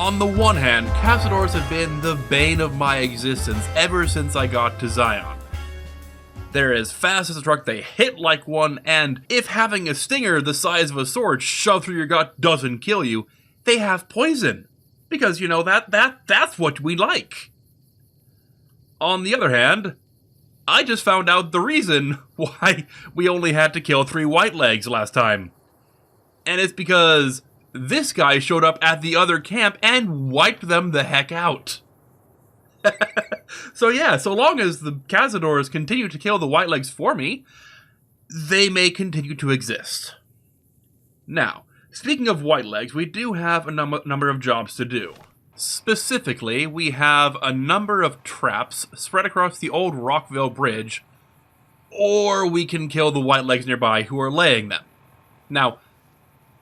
On the one hand, Cazadors have been the bane of my existence ever since I got to Zion. They're as fast as a truck, they hit like one, and if having a stinger the size of a sword shoved through your gut doesn't kill you, they have poison. Because, you know, that's what we like. On the other hand, I just found out the reason why we only had to kill 3 white legs last time. And it's because this guy showed up at the other camp and wiped them the heck out. So yeah, so long as the Cazadors continue to kill the white legs for me, they may continue to exist. Now, speaking of white legs, we do have a number of jobs to do. Specifically, we have a number of traps spread across the old Rockville Bridge, or we can kill the white legs nearby who are laying them. Now,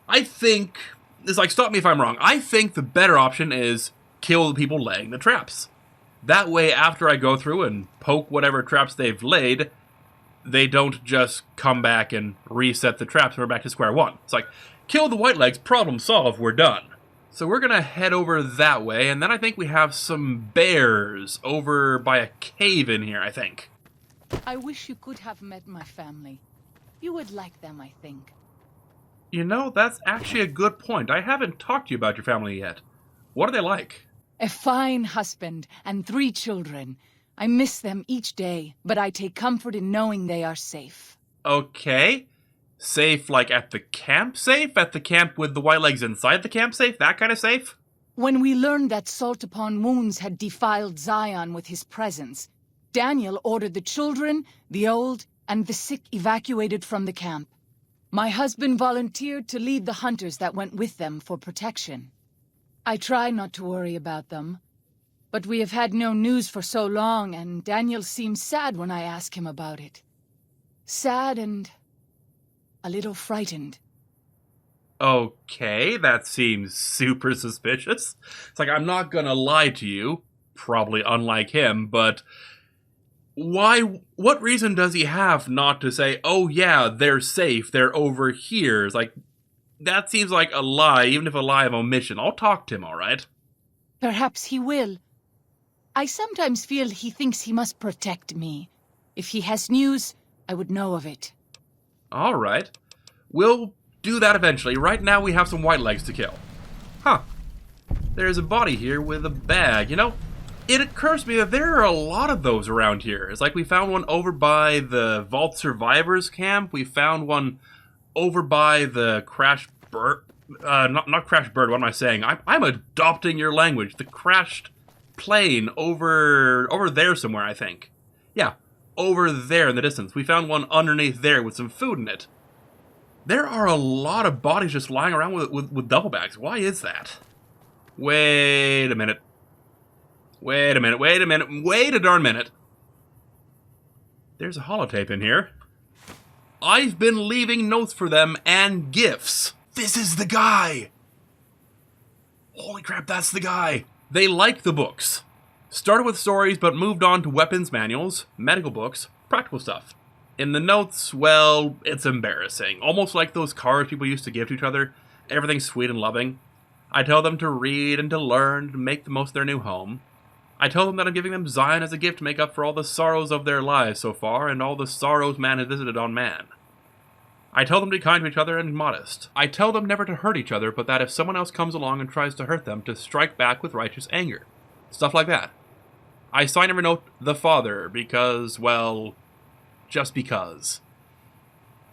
I think, it's like, stop me if I'm wrong, I think the better option is kill the people laying the traps. That way, after I go through and poke whatever traps they've laid, they don't just come back and reset the traps and we're back to square one. It's like, kill the white legs, problem solved, we're done. So we're gonna head over that way, and then I think we have some bears over by a cave in here, I think. I wish you could have met my family. You would like them, I think. You know, that's actually a good point. I haven't talked to you about your family yet. What are they like? A fine husband and 3 children. I miss them each day, but I take comfort in knowing they are safe. Okay. Safe like at the camp safe? At the camp with the white legs inside the camp safe? That kind of safe? When we learned that Salt Upon Wounds had defiled Zion with his presence, Daniel ordered the children, the old, and the sick evacuated from the camp. My husband volunteered to lead the hunters that went with them for protection. I try not to worry about them, but we have had no news for so long, and Daniel seems sad when I ask him about it. Sad and a little frightened. Okay, that seems super suspicious. It's like, I'm not gonna lie to you, probably unlike him, but what reason does he have not to say, oh yeah, they're safe, they're over here? It's like, that seems like a lie, even if a lie of omission. I'll talk to him, alright? Perhaps he will. I sometimes feel he thinks he must protect me. If he has news, I would know of it. Alright. We'll do that eventually. Right now we have some white legs to kill. Huh. There's a body here with a bag. You know, it occurs to me that there are a lot of those around here. It's like we found one over by the Vault Survivors camp. We found one over by the Crash Bird. Not Crash Bird, what am I saying? I'm adopting your language. The crashed plane over there somewhere, I think. Yeah, over there in the distance. We found one underneath there with some food in it. There are a lot of bodies just lying around with duffel bags. Why is that? Wait a minute. Wait a darn minute. There's a holotape in here. I've been leaving notes for them and gifts. This is the guy. Holy crap, that's the guy. They like the books. Started with stories, but moved on to weapons manuals, medical books, practical stuff. In the notes, well, it's embarrassing. Almost like those cards people used to give to each other. Everything's sweet and loving. I tell them to read and to learn, to make the most of their new home. I tell them that I'm giving them Zion as a gift to make up for all the sorrows of their lives so far, and all the sorrows man has visited on man. I tell them to be kind to each other and modest. I tell them never to hurt each other, but that if someone else comes along and tries to hurt them, to strike back with righteous anger. Stuff like that. I sign every note, the father, because, well, just because.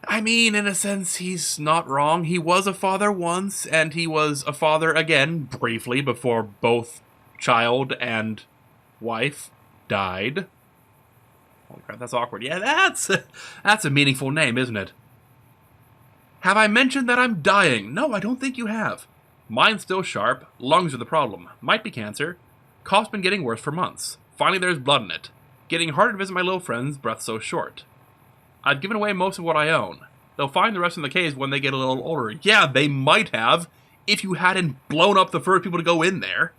I mean, in a sense, he's not wrong. He was a father once, and he was a father again, briefly, before both child and wife died. Holy crap, that's awkward. Yeah, that's a meaningful name, isn't it? Have I mentioned that I'm dying? No, I don't think you have. Mind's still sharp. Lungs are the problem. Might be cancer. Cough's been getting worse for months. Finally, there's blood in it. Getting harder to visit my little friends, breath so short. I've given away most of what I own. They'll find the rest in the caves when they get a little older. Yeah, they might have, if you hadn't blown up the first people to go in there.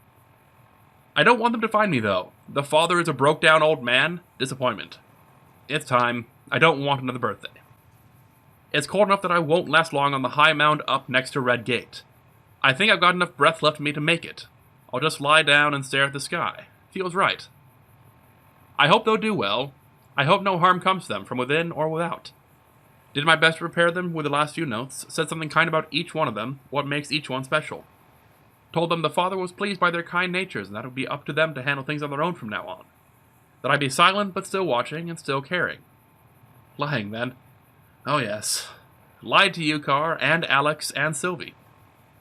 I don't want them to find me, though. The father is a broke-down old man. Disappointment. It's time. I don't want another birthday. It's cold enough that I won't last long on the high mound up next to Red Gate. I think I've got enough breath left in me to make it. I'll just lie down and stare at the sky. Feels right. I hope they'll do well. I hope no harm comes to them, from within or without. Did my best to prepare them with the last few notes, said something kind about each one of them, what makes each one special. Told them the Father was pleased by their kind natures, and that it would be up to them to handle things on their own from now on. That I'd be silent, but still watching, and still caring. Lying, then. Oh yes. Lied to you, Carr, and Alex, and Sylvie.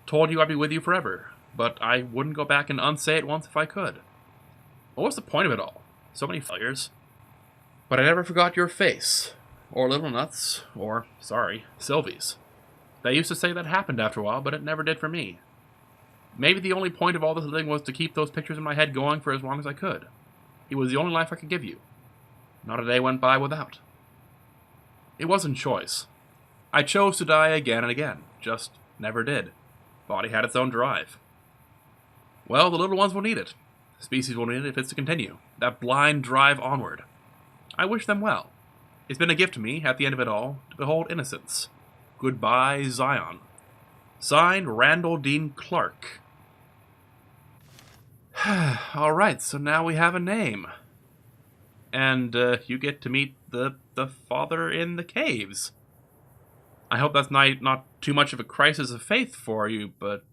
Told you I'd be with you forever, but I wouldn't go back and unsay it once if I could. What was the point of it all? So many failures. But I never forgot your face, or Little Nuts, or, sorry, Sylvie's. They used to say that happened after a while, but it never did for me. Maybe the only point of all this living was to keep those pictures in my head going for as long as I could. It was the only life I could give you. Not a day went by without. It wasn't choice. I chose to die again and again, just never did. Body had its own drive. Well, the little ones will need it. Species will need it if it's to continue. That blind drive onward. I wish them well. It's been a gift to me, at the end of it all, to behold innocence. Goodbye, Zion. Signed, Randall Dean Clark. Alright, so now we have a name. And you get to meet the father in the caves. I hope that's not too much of a crisis of faith for you, but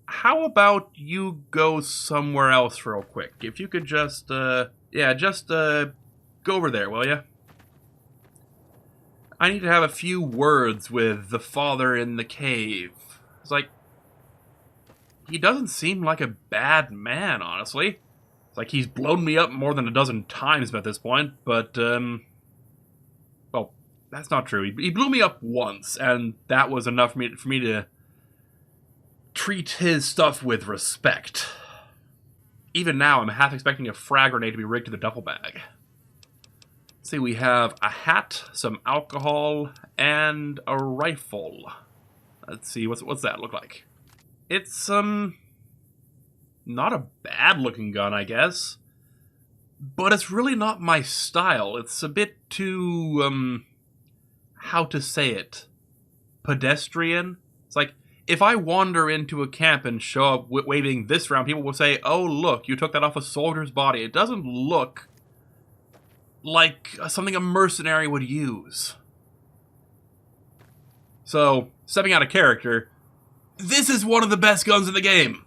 how about you go somewhere else real quick? If you could just, go over there, will you? I need to have a few words with the father in the cave. It's like, he doesn't seem like a bad man, honestly. It's like he's blown me up more than a dozen times at this point, but, well, that's not true. He blew me up once, and that was enough for me to treat his stuff with respect. Even now, I'm half expecting a frag grenade to be rigged to the duffel bag. Let's see, we have a hat, some alcohol, and a rifle. Let's see, what's that look like? It's, not a bad-looking gun, I guess. But it's really not my style. It's a bit too, how to say it? Pedestrian? It's like, if I wander into a camp and show up waving this around, people will say, oh, look, you took that off a soldier's body. It doesn't look like something a mercenary would use. So, stepping out of character, this is one of the best guns in the game.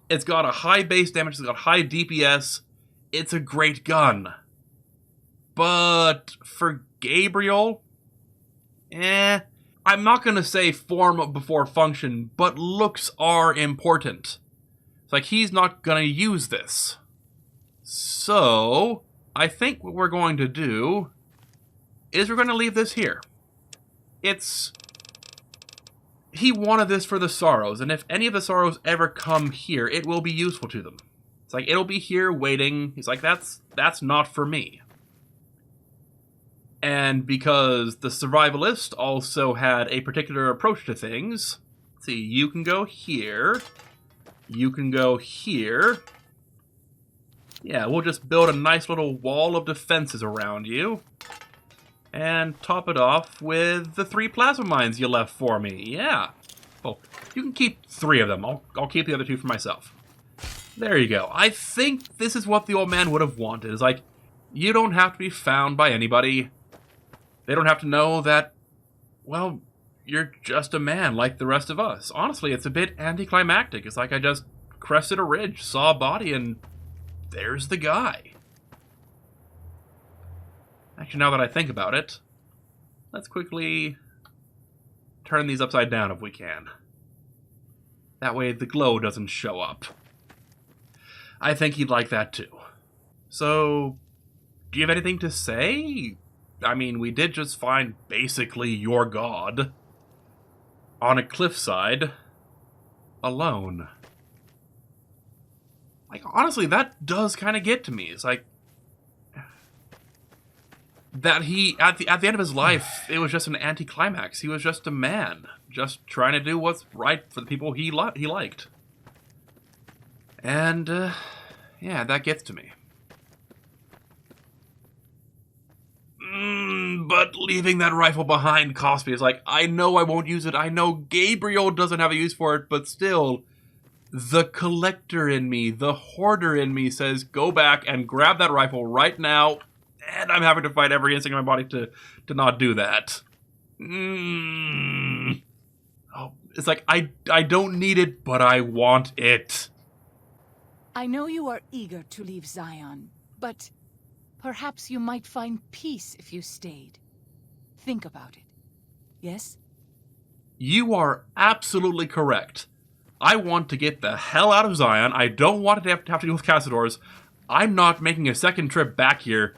It's got a high base damage, it's got high DPS, it's a great gun. But for Gabriel, I'm not going to say form before function, but looks are important. It's like he's not going to use this. So, I think what we're going to do is we're going to leave this here. He wanted this for the Sorrows, and if any of the Sorrows ever come here, it will be useful to them. It's like, it'll be here waiting. He's like, that's not for me. And because the Survivalist also had a particular approach to things, let's see, you can go here, you can go here. Yeah, we'll just build a nice little wall of defenses around you. And top it off with the 3 plasma mines you left for me. Yeah. Well, you can keep 3 of them. I'll keep the other 2 for myself. There you go. I think this is what the old man would have wanted. It's like, you don't have to be found by anybody. They don't have to know that, well, you're just a man like the rest of us. Honestly, it's a bit anticlimactic. It's like I just crested a ridge, saw a body, and there's the guy. Actually, now that I think about it, let's quickly turn these upside down if we can. That way the glow doesn't show up. I think he'd like that too. So, do you have anything to say? I mean, we did just find basically your god on a cliffside, alone. Like, honestly, that does kind of get to me. It's like, that he, at the end of his life, it was just an anticlimax. He was just a man, just trying to do what's right for the people he liked. And, yeah, that gets to me. But leaving that rifle behind cost me. It's like, I know I won't use it. I know Gabriel doesn't have a use for it, but still, The collector in me, the hoarder in me says, go back and grab that rifle right now, and I'm having to fight every instinct in my body to not do that. Oh, it's like, I don't need it, but I want it. I know you are eager to leave Zion, but perhaps you might find peace if you stayed. Think about it. Yes? You are absolutely correct. I want to get the hell out of Zion. I don't want it to have to deal with Castadors. I'm not making a second trip back here.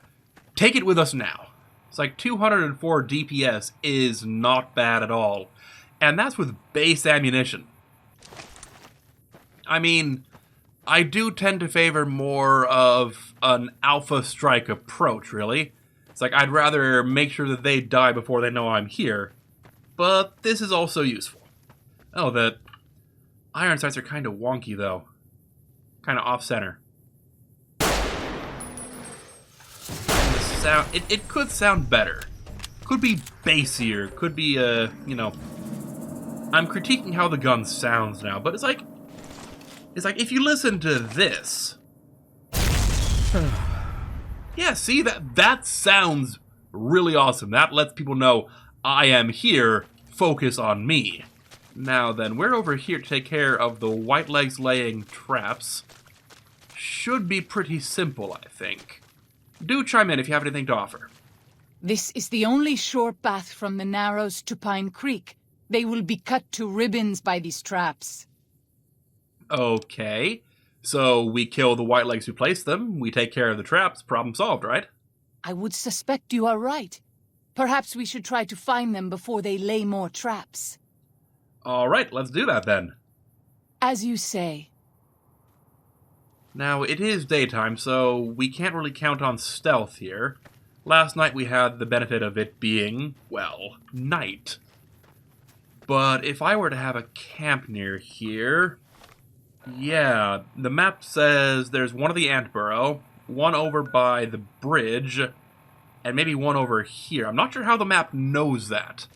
Take it with us now. It's like 204 DPS is not bad at all. And that's with base ammunition. I mean, I do tend to favor more of an alpha strike approach, really. It's like I'd rather make sure that they die before they know I'm here. But this is also useful. Oh, the iron sights are kind of wonky, though. Kind of off-center. It could sound better. Could be bassier. Could be, you know... I'm critiquing how the gun sounds now, but it's like if you listen to this... Yeah, see, that sounds really awesome. That lets people know I am here, focus on me. Now then, we're over here to take care of the white legs laying traps. Should be pretty simple, I think. Do chime in if you have anything to offer. This is the only short path from the Narrows to Pine Creek. They will be cut to ribbons by these traps. Okay. So we kill the white legs who placed them, we take care of the traps, problem solved, right? I would suspect you are right. Perhaps we should try to find them before they lay more traps. Alright, let's do that then. As you say. Now, it is daytime, so we can't really count on stealth here. Last night we had the benefit of it being, well, night. But if I were to have a camp near here... Yeah, the map says there's one of the ant burrow, one over by the bridge, and maybe one over here. I'm not sure how the map knows that.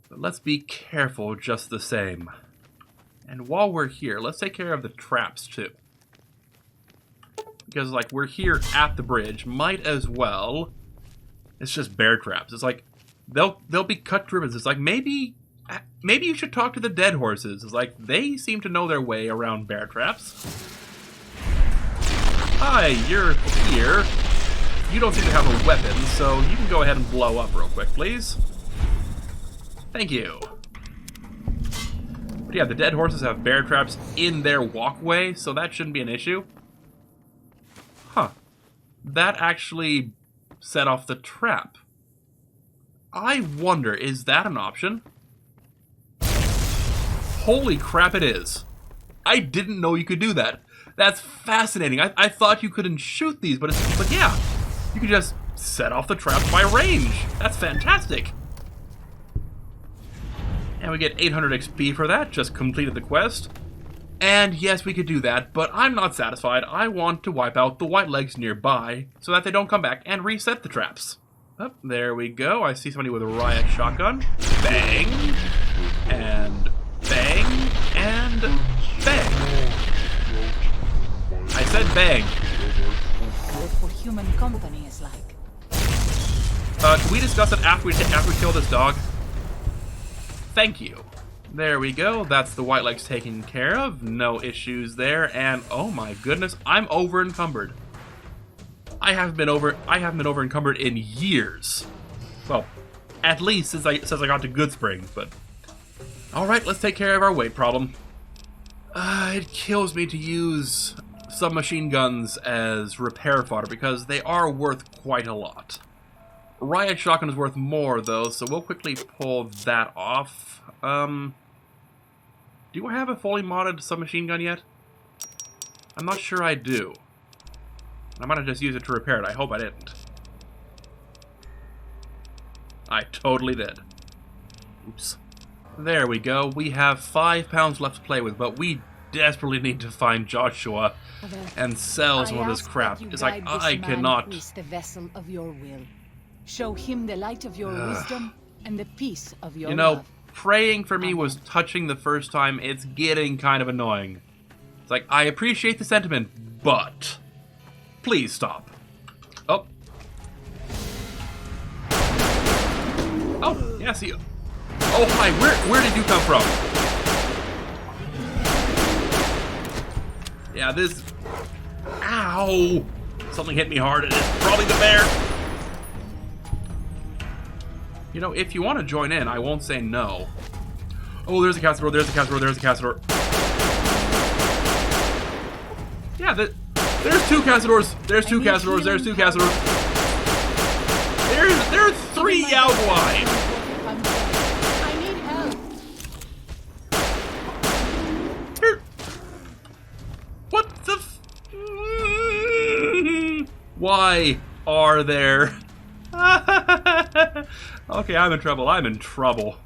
But let's be careful just the same. And while we're here, let's take care of the traps too. Because, like, we're here at the bridge, might as well... It's just bear traps. It's like, they'll be cut to ribbons. It's like, maybe you should talk to the dead horses. It's like, they seem to know their way around bear traps. Hi, you're here. You don't seem to have a weapon, so you can go ahead and blow up real quick, please. Thank you. But yeah, the dead horses have bear traps in their walkway, so that shouldn't be an issue. Huh. That actually set off the trap. I wonder, is that an option? Holy crap, it is. I didn't know you could do that. That's fascinating. I thought you couldn't shoot these, but yeah, you can just set off the traps by range. That's fantastic. And we get 800 XP for that, just completed the quest. And yes, we could do that, but I'm not satisfied. I want to wipe out the white legs nearby so that they don't come back and reset the traps. Oh, there we go. I see somebody with a riot shotgun. Bang. And bang. And bang. I said bang. What human company is like. Can we discuss it after we kill this dog? Thank you. There we go. That's the white legs taken care of. No issues there. And oh my goodness, I'm over encumbered. I haven't been over encumbered in years. Well, at least since I got to Goodspring. But all right, let's take care of our weight problem. It kills me to use submachine guns as repair fodder because they are worth quite a lot. Riot shotgun is worth more though, so we'll quickly pull that off. Do I have a fully modded submachine gun yet? I'm not sure I do. I might have just used it to repair it. I hope I didn't. I totally did. Oops. There we go. We have 5 pounds left to play with, but we desperately need to find Joshua and sell some of this crap. It's like, I cannot... The vessel of your will. Show him the light of your wisdom and the peace of your love. praying for me was touching the first time, it's getting kind of annoying. It's like, I appreciate the sentiment, but please stop. Oh. Oh, yeah, see. Oh, hi, where did you come from? Yeah, this... Ow! Something hit me hard, and it's probably the bear. You know, if you want to join in, I won't say no. Oh, there's a Castador, there's a Castador, there's a Castador. Yeah, there's two Castadors. There's two Castadors, there's two Castadors. There's three Yaogwai. I need help. What the Why are there... Okay, I'm in trouble. I'm in trouble.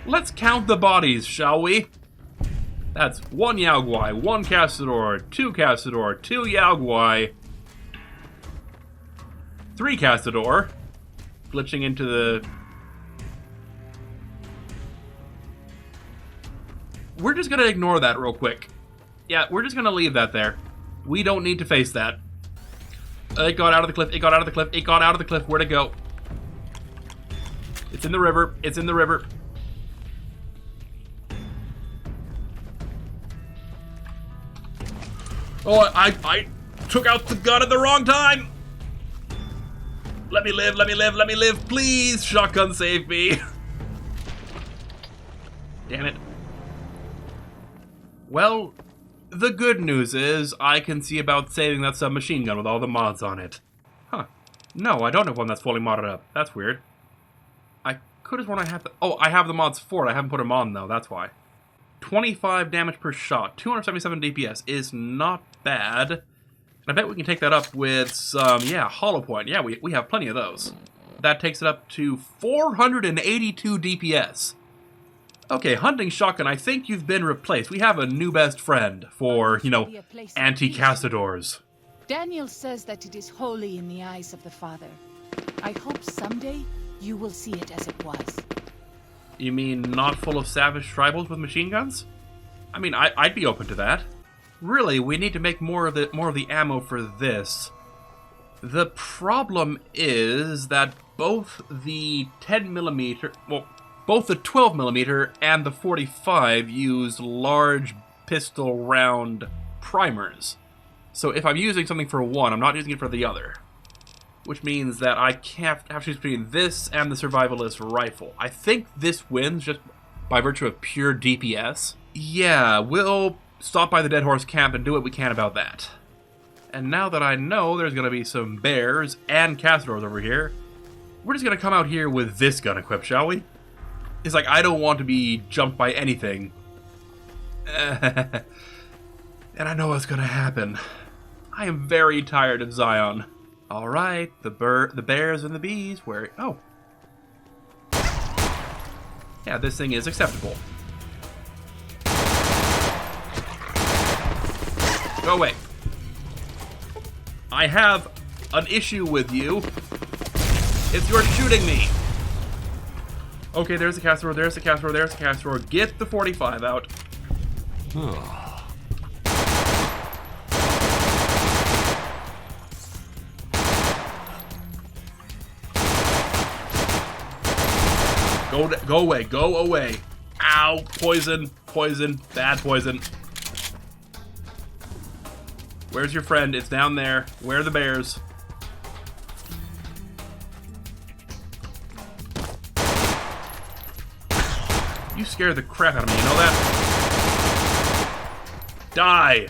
Let's count the bodies, shall we? That's one Yaogwai, one Castador, two Yaogwai, three Castador, glitching into the... We're just gonna ignore that real quick. Yeah, we're just gonna leave that there. We don't need to face that. It got out of the cliff, it got out of the cliff, it got out of the cliff. Where'd it go? It's in the river, it's in the river. Oh, I took out the gun at the wrong time! Let me live, let me live, let me live, please! Shotgun, save me! Damn it. Well, the good news is I can see about saving that submachine gun with all the mods on it. Huh. No, I don't have one that's fully modded up. That's weird. I could have one I have the... Oh, I have the mods for it. I haven't put them on, though. That's why. 25 damage per shot. 277 DPS is not bad. And I bet we can take that up with some, yeah, hollow point. Yeah, we have plenty of those. That takes it up to 482 DPS. Okay, hunting shotgun, I think you've been replaced. We have a new best friend for, you know, anti-Castadors. Daniel says that it is holy in the eyes of the Father. I hope someday you will see it as it was. You mean not full of savage tribals with machine guns? I mean, I'd be open to that. Really, we need to make more of the ammo for this. The problem is that both the 10mm, well, both the 12mm and the 45 use large pistol round primers. So if I'm using something for one, I'm not using it for the other. Which means that I can't have to choose between this and the Survivalist rifle. I think this wins just by virtue of pure DPS. Yeah, we'll stop by the Dead Horse Camp and do what we can about that. And now that I know there's going to be some bears and Castadors over here, we're just going to come out here with this gun equipped, shall we? It's like, I don't want to be jumped by anything. And I know what's going to happen. I am very tired of Zion. Alright, the bears and the bees, where... Oh. Yeah, this thing is acceptable. Go away. I have an issue with you. It's you're shooting me. Okay, there's the Castador, there's the Castador, there's the Castador. Get the 45 out. Go away, go away. Ow, poison, poison, bad poison. Where's your friend? It's down there. Where are the bears? You scare the crap out of me, you know that? Die!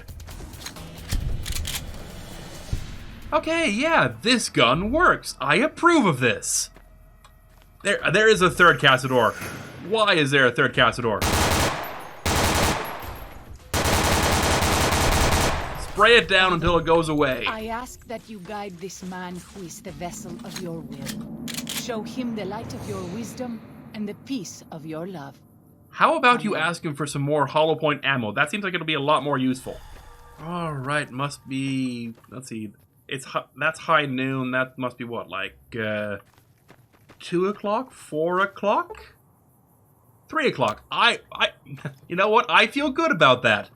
Okay, yeah, this gun works. I approve of this. There is a third Castador. Why is there a third Castador? Spray it down until it goes away. I ask that you guide this man who is the vessel of your will. Show him the light of your wisdom and the peace of your love. How about you ask him for some more hollow point ammo? That seems like it'll be a lot more useful. Alright, must be... Let's see. That's high noon. That must be what, like 2 o'clock, 4 o'clock, 3 o'clock. You know what? I feel good about that.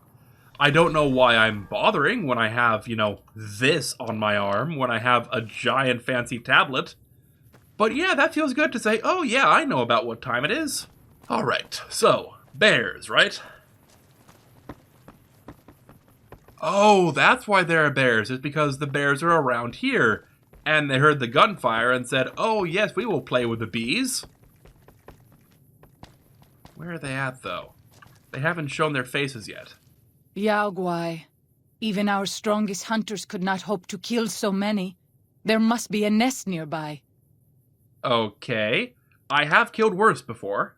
I don't know why I'm bothering when I have, this on my arm, when I have a giant fancy tablet. But yeah, that feels good to say, oh yeah, I know about what time it is. Alright, so, bears, right? Oh, that's why there are bears, is because the bears are around here. And they heard the gunfire and said, oh yes, we will play with the bees. Where are they at, though? They haven't shown their faces yet. Yaogwai. Even our strongest hunters could not hope to kill so many. There must be a nest nearby. Okay. I have killed worse before.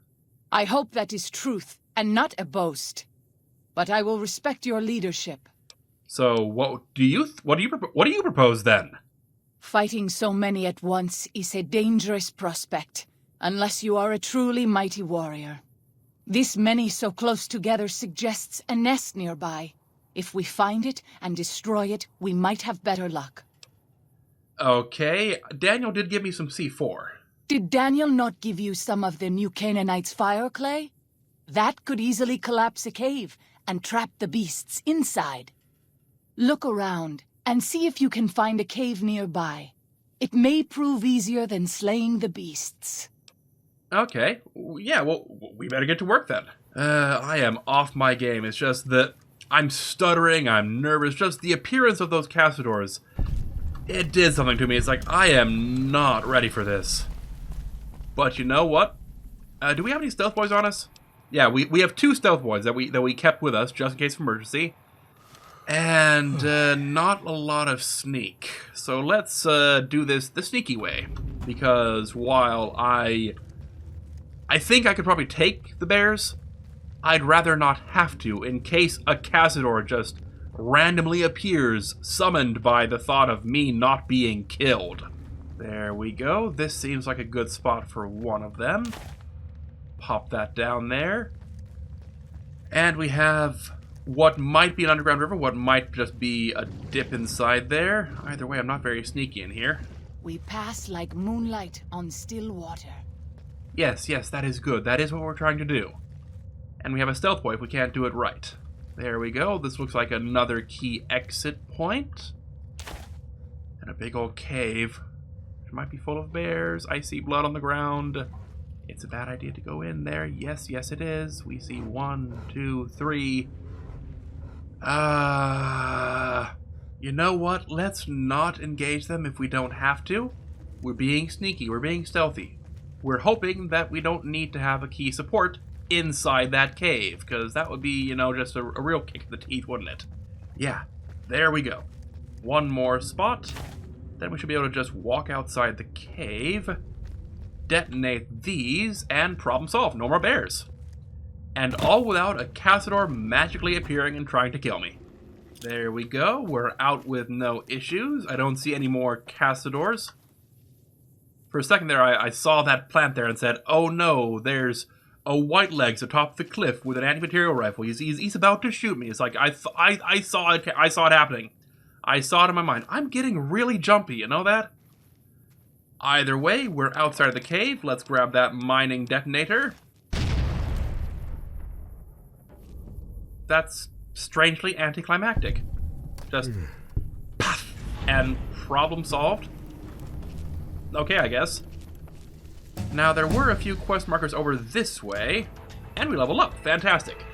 I hope that is truth, and not a boast. But I will respect your leadership. So, what do you propose then? Fighting so many at once is a dangerous prospect, unless you are a truly mighty warrior. This many so close together suggests a nest nearby. If we find it and destroy it, we might have better luck. Okay, Daniel did give me some C4. Did Daniel not give you some of the new Canaanite's fire clay? That could easily collapse a cave and trap the beasts inside. Look around and see if you can find a cave nearby. It may prove easier than slaying the beasts. Okay, yeah, well, we better get to work then. I am off my game. It's just that I'm stuttering, I'm nervous, just the appearance of those castadors. It did something to me. It's like, I am not ready for this. But you know what? Do we have any stealth boys on us? Yeah, we have 2 stealth boys that we kept with us just in case of emergency. And not a lot of sneak. So let's do this the sneaky way. Because while I think I could probably take the bears, I'd rather not have to in case a castador just randomly appears, summoned by the thought of me not being killed. There we go. This seems like a good spot for one of them. Pop that down there. And we have what might be an underground river, what might just be a dip inside there. Either way, I'm not very sneaky in here. We pass like moonlight on still water. Yes, that is good. That is what we're trying to do. And we have a stealth boy if we can't do it right. There we go. This looks like another key exit point. And a big old cave. It might be full of bears. I see blood on the ground. It's a bad idea to go in there. Yes, it is. We see 1, 2, 3. You know what? Let's not engage them if we don't have to. We're being sneaky. We're being stealthy. We're hoping that we don't need to have a key support inside that cave, because that would be, just a real kick in the teeth, wouldn't it? Yeah, there we go. One more spot. Then we should be able to just walk outside the cave, detonate these, and problem solve. No more bears. And all without a castador magically appearing and trying to kill me. There we go. We're out with no issues. I don't see any more castadors. For a second there, I saw that plant there and said, oh no, there's a white legs atop the cliff with an anti-material rifle. He's about to shoot me. It's like, I saw it happening. I saw it in my mind. I'm getting really jumpy, you know that? Either way, we're outside of the cave. Let's grab that mining detonator. That's strangely anticlimactic. Just paf, and problem solved. Okay, I guess. Now, there were a few quest markers over this way, and we level up. Fantastic.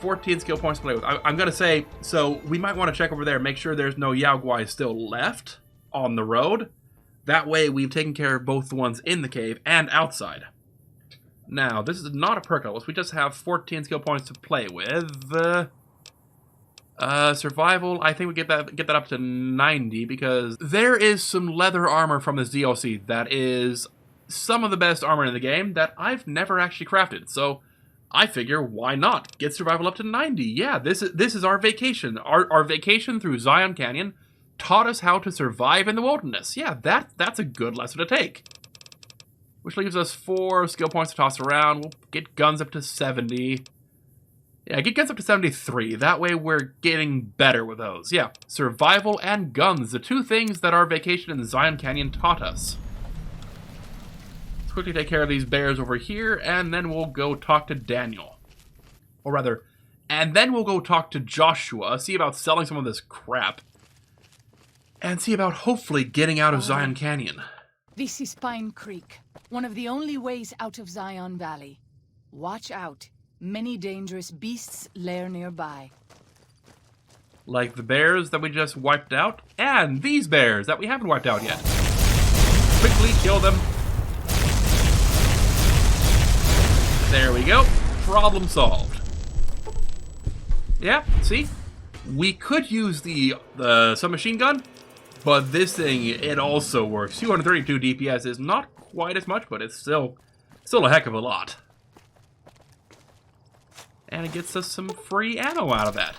14 skill points to play with. I'm going to say, so we might want to check over there, make sure there's no Yaogwai still left on the road. That way, we've taken care of both the ones in the cave and outside. Now, this is not a perk level, so we just have 14 skill points to play with. Survival, I think we get that up to 90, because there is some leather armor from this DLC that is some of the best armor in the game that I've never actually crafted. So I figure, why not? Get survival up to 90. Yeah, this is our vacation. Our vacation through Zion Canyon taught us how to survive in the wilderness. Yeah, that's a good lesson to take. Which leaves us 4 skill points to toss around. We'll get guns up to 70. Yeah, it gets up to 73. That way we're getting better with those. Yeah, survival and guns, the two things that our vacation in the Zion Canyon taught us. Let's quickly take care of these bears over here, and then we'll go talk to Daniel. Or rather, and then we'll go talk to Joshua, see about selling some of this crap, and see about hopefully getting out of Zion Canyon. This is Pine Creek, one of the only ways out of Zion Valley. Watch out. Many dangerous beasts lair nearby. Like the bears that we just wiped out, and these bears that we haven't wiped out yet. Quickly kill them. There we go. Problem solved. Yeah, see? We could use the submachine gun, but this thing, it also works. 232 DPS is not quite as much, but it's still a heck of a lot. And it gets us some free ammo out of that.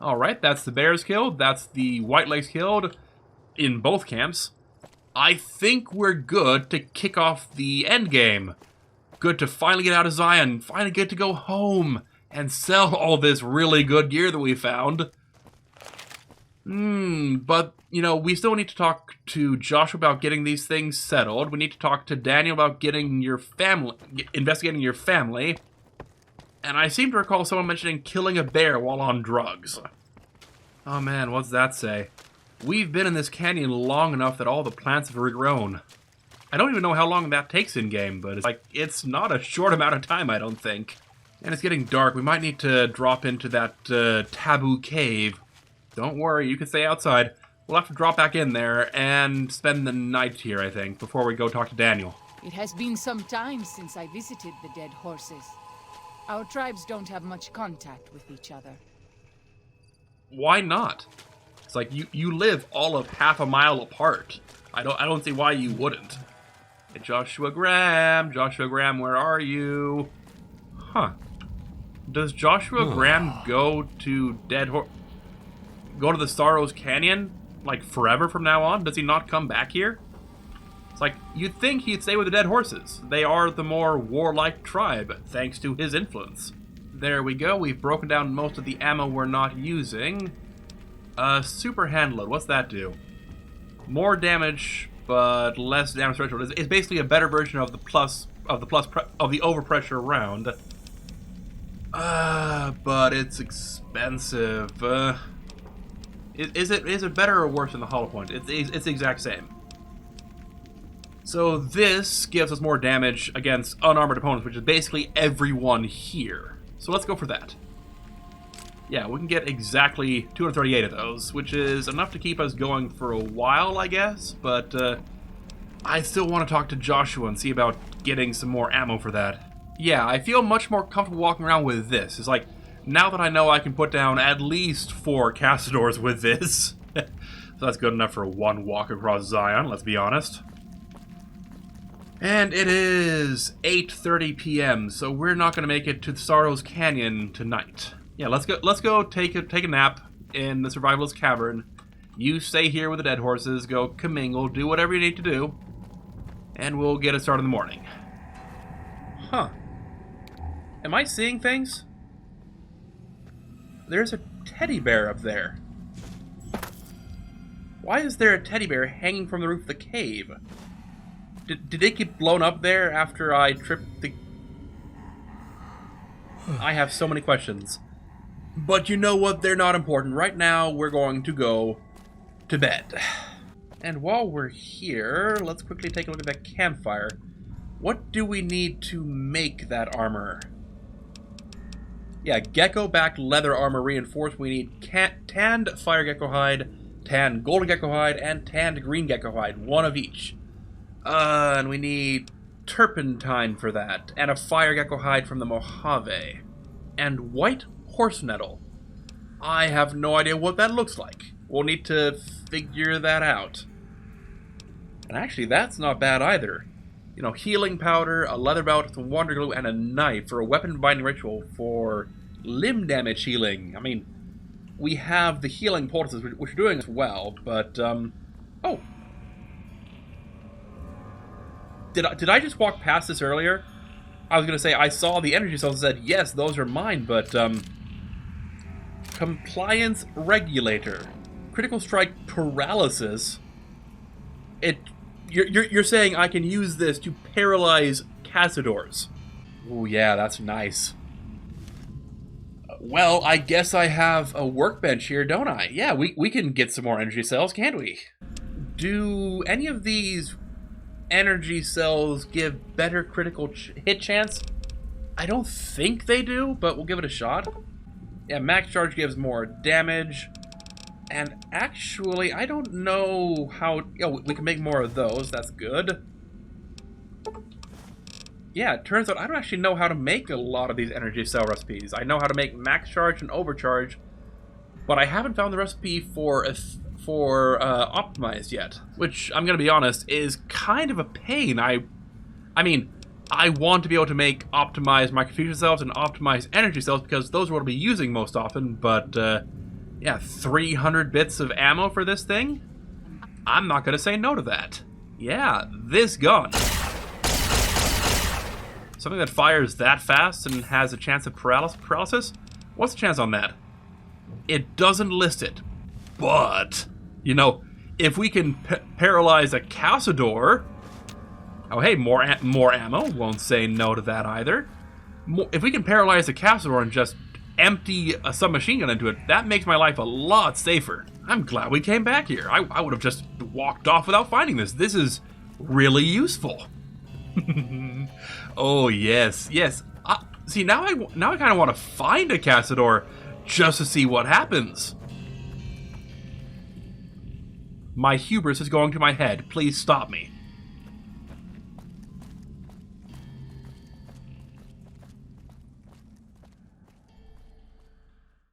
Alright, that's the bears killed. That's the whitelegs killed in both camps. I think we're good to kick off the end game. Good to finally get out of Zion. Finally get to go home and sell all this really good gear that we found. But, you know, we still need to talk to Joshua about getting these things settled. We need to talk to Daniel about getting your family, investigating your family. And I seem to recall someone mentioning killing a bear while on drugs. Oh man, what's that say? We've been in this canyon long enough that all the plants have regrown. I don't even know how long that takes in-game, but it's not a short amount of time, I don't think. And it's getting dark. We might need to drop into that taboo cave. Don't worry, you can stay outside. We'll have to drop back in there and spend the night here, I think, before we go talk to Daniel. It has been some time since I visited the dead horses. Our tribes don't have much contact with each other. Why not? It's like you live all of half a mile apart. I don't see why you wouldn't. Hey, Joshua Graham, where are you? Huh. Does Joshua Graham go to go to the Sorrows Canyon like forever from now on? Does he not come back here? It's like, you'd think he'd stay with the dead horses. They are the more warlike tribe, thanks to his influence. There we go, we've broken down most of the ammo we're not using. Super hand load, what's that do? More damage, but less damage threshold. It's basically a better version of the overpressure round. But it's expensive. Is it better or worse than the hollow point? It's the exact same. So this gives us more damage against unarmored opponents, which is basically everyone here. So let's go for that. Yeah, we can get exactly 238 of those, which is enough to keep us going for a while, I guess. But I still want to talk to Joshua and see about getting some more ammo for that. Yeah, I feel much more comfortable walking around with this. It's like, now that I know I can put down at least 4 Castadors with this. So that's good enough for one walk across Zion, let's be honest. And it is 8:30 p.m., so we're not going to make it to the Sorrows Canyon tonight. Yeah, let's go take a nap in the Survivalist Cavern. You stay here with the dead horses, go commingle, do whatever you need to do, and we'll get a start in the morning. Huh. Am I seeing things? There's a teddy bear up there. Why is there a teddy bear hanging from the roof of the cave? Did it get blown up there after I tripped the... I have so many questions. But you know what? They're not important. Right now, we're going to go to bed. And while we're here, let's quickly take a look at that campfire. What do we need to make that armor? Yeah, gecko-back leather armor reinforced. We need tanned fire gecko hide, tanned golden gecko hide, and tanned green gecko hide. One of each. And we need turpentine for that, and a fire gecko hide from the Mojave. And white horse nettle. I have no idea what that looks like. We'll need to figure that out. And actually, that's not bad either. You know, healing powder, a leather belt, some wonder glue, and a knife for a weapon binding ritual for limb damage healing. I mean, we have the healing poultices, which are doing as well, but, oh. Did I just walk past this earlier? I was gonna say, I saw the energy cells and said, yes, those are mine, but, compliance regulator. Critical strike paralysis. You're saying I can use this to paralyze cazadors. Ooh, yeah, that's nice. Well, I guess I have a workbench here, don't I? Yeah, we can get some more energy cells, can't we? Do any of these energy cells give better critical hit chance? I don't think they do, but we'll give it a shot. Yeah, max charge gives more damage. And actually, I don't know how... Oh, we can make more of those. That's good. Yeah, it turns out I don't actually know how to make a lot of these energy cell recipes. I know how to make max charge and overcharge, but I haven't found the recipe for optimized yet, which, I'm going to be honest, is kind of a pain. I mean, I want to be able to make optimized microfusion cells and optimized energy cells because those are what I'll be using most often, but, yeah, 300 bits of ammo for this thing? I'm not going to say no to that. Yeah, this gun. Something that fires that fast and has a chance of paralysis? What's the chance on that? It doesn't list it. But, you know, if we can paralyze a cazador... Oh, hey, more ammo. Won't say no to that either. If we can paralyze a cazador and just empty a submachine gun into it, that makes my life a lot safer. I'm glad we came back here. I would have just walked off without finding this. This is really useful. Oh, yes, yes. See, now I kind of want to find a cazador just to see what happens. My hubris is going to my head. Please stop me.